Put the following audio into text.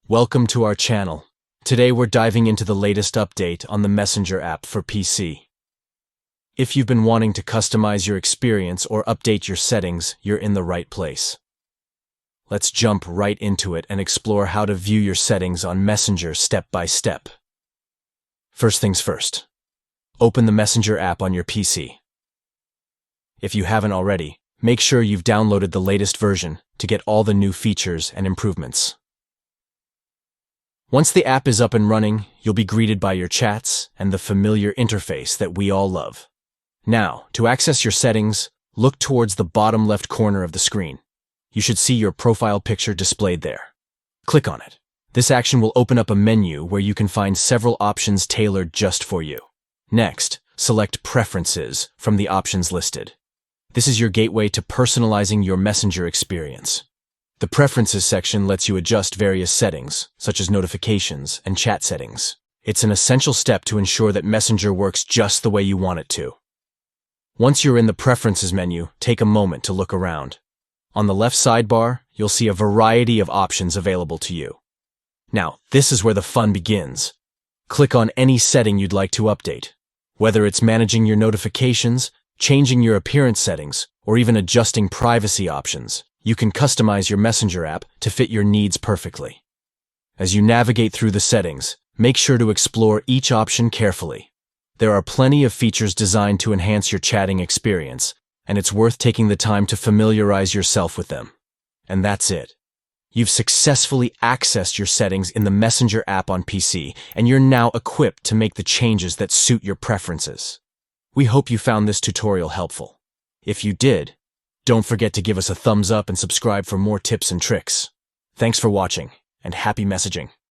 Welcome to our channel. Today we're diving into the latest update on the Messenger app for PC. If you've been wanting to customize your experience or update your settings, you're in the right place. Let's jump right into it and explore how to view your settings on Messenger step by step. First things first. Open the Messenger app on your PC. If you haven't already, make sure you've downloaded the latest version to get all the new features and improvements. Once the app is up and running, you'll be greeted by your chats and the familiar interface that we all love. Now, to access your settings, look towards the bottom left corner of the screen. You should see your profile picture displayed there. Click on it. This action will open up a menu where you can find several options tailored just for you. Next, select Preferences from the options listed. This is your gateway to personalizing your Messenger experience. The Preferences section lets you adjust various settings, such as notifications and chat settings. It's an essential step to ensure that Messenger works just the way you want it to. Once you're in the Preferences menu, take a moment to look around. On the left sidebar, you'll see a variety of options available to you. Now, this is where the fun begins. Click on any setting you'd like to update. Whether it's managing your notifications, changing your appearance settings, or even adjusting privacy options, you can customize your Messenger app to fit your needs perfectly. As you navigate through the settings, make sure to explore each option carefully. There are plenty of features designed to enhance your chatting experience, and it's worth taking the time to familiarize yourself with them. And that's it. You've successfully accessed your settings in the Messenger app on PC, and you're now equipped to make the changes that suit your preferences. We hope you found this tutorial helpful. If you did, don't forget to give us a thumbs up and subscribe for more tips and tricks. Thanks for watching, and happy messaging.